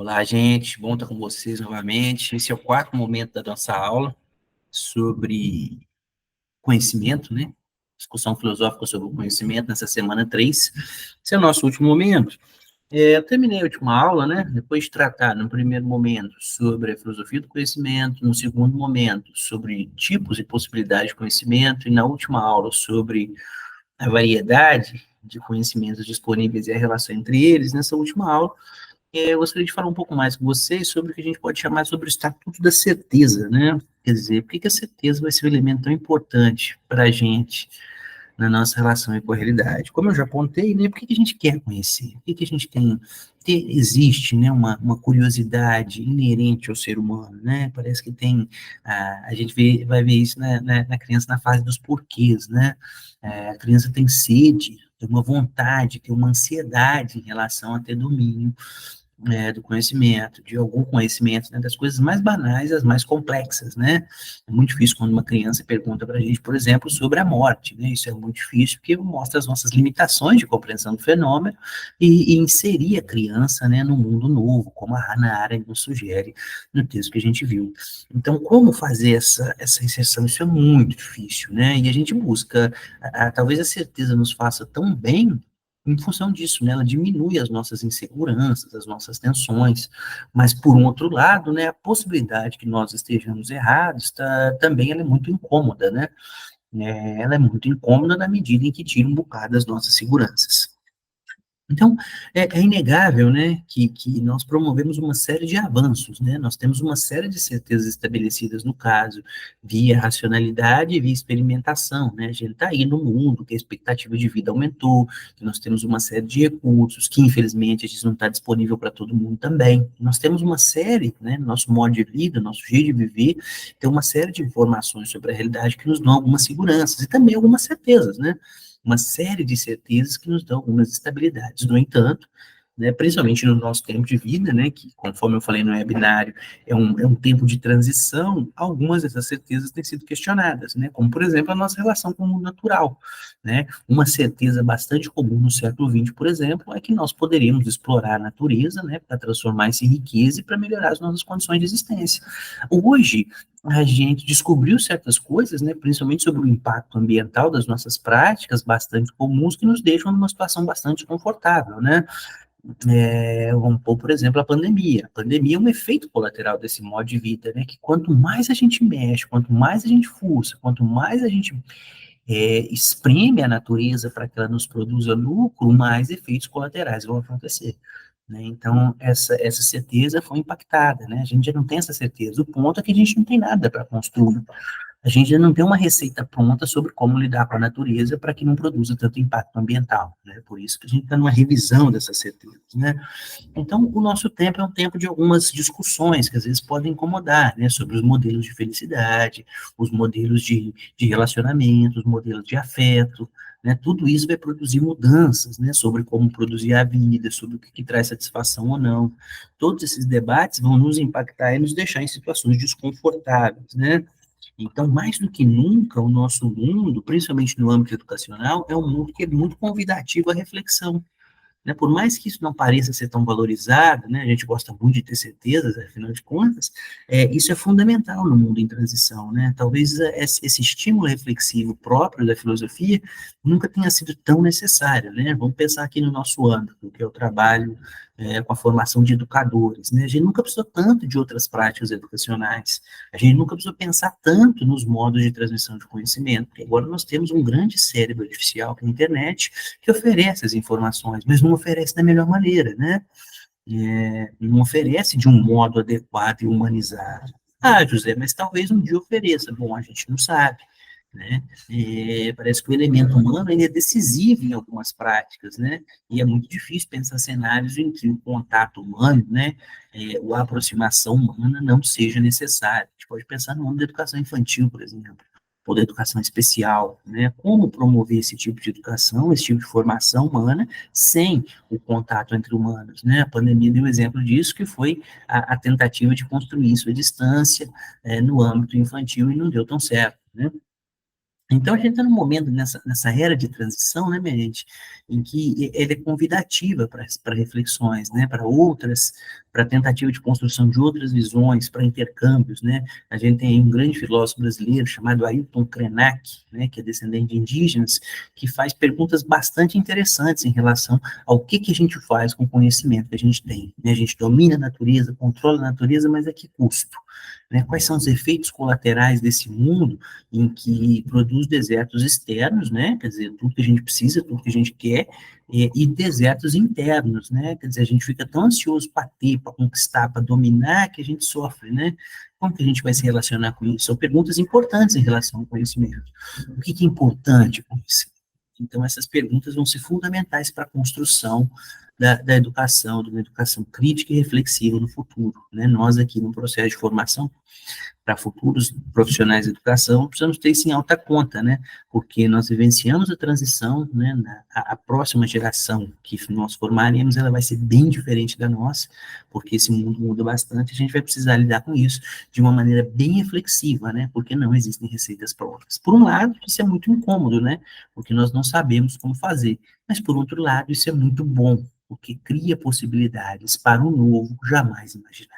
Olá, gente. Bom estar com vocês novamente. Esse é o quarto momento da nossa aula sobre conhecimento, né? Discussão filosófica sobre o conhecimento nessa semana 3. Esse é o nosso último momento. Eu terminei a última aula, né? Depois de tratar, no primeiro momento, sobre a filosofia do conhecimento, no segundo momento, sobre tipos e possibilidades de conhecimento, e na última aula, sobre a variedade de conhecimentos disponíveis e a relação entre eles. Nessa última aula, eu gostaria de falar um pouco mais com vocês sobre o que a gente pode chamar sobre o estatuto da certeza, né? Quer dizer, por que a certeza vai ser um elemento tão importante para a gente na nossa relação com a realidade? Como eu já apontei, né? Por que a gente quer conhecer? Por que a gente existe, né, uma curiosidade inerente ao ser humano, né? Parece que a gente vai ver isso na criança na fase dos porquês, né? A criança tem sede, tem uma vontade, tem uma ansiedade em relação a ter domínio do conhecimento, de algum conhecimento, né, das coisas mais banais às mais complexas, né? É muito difícil quando uma criança pergunta para a gente, por exemplo, sobre a morte, né? Isso é muito difícil porque mostra as nossas limitações de compreensão do fenômeno e inserir a criança, né, no mundo novo, como a Hannah Arendt nos sugere no texto que a gente viu. Então, como fazer essa inserção? Isso é muito difícil, né? E a gente busca, talvez a certeza nos faça tão bem em função disso, né, ela diminui as nossas inseguranças, as nossas tensões, mas por um outro lado, né, a possibilidade que nós estejamos errados também ela é muito incômoda, né, ela é muito incômoda na medida em que tira um bocado das nossas seguranças. Então, é inegável, né, que nós promovemos uma série de avanços, né, nós temos uma série de certezas estabelecidas no caso, via racionalidade e via experimentação, né, a gente está aí no mundo, que a expectativa de vida aumentou, que nós temos uma série de recursos, que infelizmente a gente não está disponível para todo mundo também, nós temos uma série, né, nosso modo de vida, nosso jeito de viver, tem uma série de informações sobre a realidade que nos dão algumas seguranças, e também algumas certezas, né, uma série de certezas que nos dão algumas estabilidades. No entanto, né, principalmente no nosso tempo de vida, né, que, conforme eu falei no webinário, é um tempo de transição, algumas dessas certezas têm sido questionadas, né, como, por exemplo, a nossa relação com o mundo natural. Né, uma certeza bastante comum no século XX, por exemplo, é que nós poderíamos explorar a natureza, né, para transformar isso em riqueza e para melhorar as nossas condições de existência. Hoje, a gente descobriu certas coisas, né, principalmente sobre o impacto ambiental das nossas práticas, bastante comuns, que nos deixam numa situação bastante confortável, né? Vamos pôr, por exemplo, a pandemia. A pandemia é um efeito colateral desse modo de vida, né? Que quanto mais a gente mexe, quanto mais a gente fuça, quanto mais a gente espreme a natureza para que ela nos produza lucro, mais efeitos colaterais vão acontecer. Né? Então, essa certeza foi impactada, né? A gente já não tem essa certeza. O ponto é que a gente não tem nada para construir. A gente já não tem uma receita pronta sobre como lidar com a natureza para que não produza tanto impacto ambiental, né? Por isso que a gente está numa revisão dessas certezas, né? Então, o nosso tempo é um tempo de algumas discussões que às vezes podem incomodar, né? Sobre os modelos de felicidade, os modelos de relacionamento, os modelos de afeto, né? Tudo isso vai produzir mudanças, né? Sobre como produzir a vida, sobre o que traz satisfação ou não. Todos esses debates vão nos impactar e nos deixar em situações desconfortáveis, né? Então, mais do que nunca, o nosso mundo, principalmente no âmbito educacional, é um mundo que é muito convidativo à reflexão, né? Por mais que isso não pareça ser tão valorizado, né? A gente gosta muito de ter certezas, afinal de contas, isso é fundamental no mundo em transição, né? Talvez esse estímulo reflexivo próprio da filosofia nunca tenha sido tão necessário, né? Vamos pensar aqui no nosso âmbito, que é o trabalho com a formação de educadores, né? A gente nunca precisou tanto de outras práticas educacionais, a gente nunca precisou pensar tanto nos modos de transmissão de conhecimento, porque agora nós temos um grande cérebro artificial, que é a internet, que oferece as informações, mas não oferece da melhor maneira, né? Não oferece de um modo adequado e humanizado. Ah, José, mas talvez um dia ofereça. Bom, a gente não sabe, né? Parece que o elemento humano ainda é decisivo em algumas práticas, né? E é muito difícil pensar cenários em que o contato humano, né, a aproximação humana não seja necessária. A gente pode pensar no mundo da educação infantil, por exemplo, ou da educação especial, né? Como promover esse tipo de educação, esse tipo de formação humana, sem o contato entre humanos, né? A pandemia deu exemplo disso, que foi a tentativa de construir isso à distância, no âmbito infantil, e não deu tão certo, né? Então, a gente está num momento nessa era de transição, né, minha gente, em que ela é convidativa para reflexões, né, para outras, para tentativa de construção de outras visões, para intercâmbios, né. A gente tem um grande filósofo brasileiro chamado Ailton Krenak, né, que é descendente de indígenas, que faz perguntas bastante interessantes em relação ao que a gente faz com o conhecimento que a gente tem, né. A gente domina a natureza, controla a natureza, mas a que custo? Né? Quais são os efeitos colaterais desse mundo em que produz desertos externos, né? Quer dizer, tudo que a gente precisa, tudo que a gente quer, e desertos internos, né? Quer dizer, a gente fica tão ansioso para ter, para conquistar, para dominar, que a gente sofre, né? Como que a gente vai se relacionar com isso? São perguntas importantes em relação ao conhecimento. O que é importante com isso? Então, essas perguntas vão ser fundamentais para a construção da educação, de uma educação crítica e reflexiva no futuro. Né? Nós aqui no processo de formação para futuros profissionais de educação, precisamos ter isso em alta conta, né? Porque nós vivenciamos a transição, né? A próxima geração que nós formaremos, ela vai ser bem diferente da nossa, porque esse mundo muda bastante, a gente vai precisar lidar com isso de uma maneira bem reflexiva, né? Porque não existem receitas prontas. Por um lado, isso é muito incômodo, né? Porque nós não sabemos como fazer, mas por outro lado, isso é muito bom, porque cria possibilidades para o novo jamais imaginado.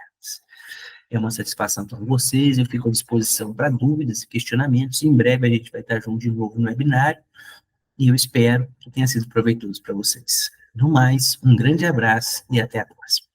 É uma satisfação estar com vocês, eu fico à disposição para dúvidas e questionamentos. Em breve a gente vai estar junto de novo no webinário e eu espero que tenha sido proveitoso para vocês. No mais, um grande abraço e até a próxima.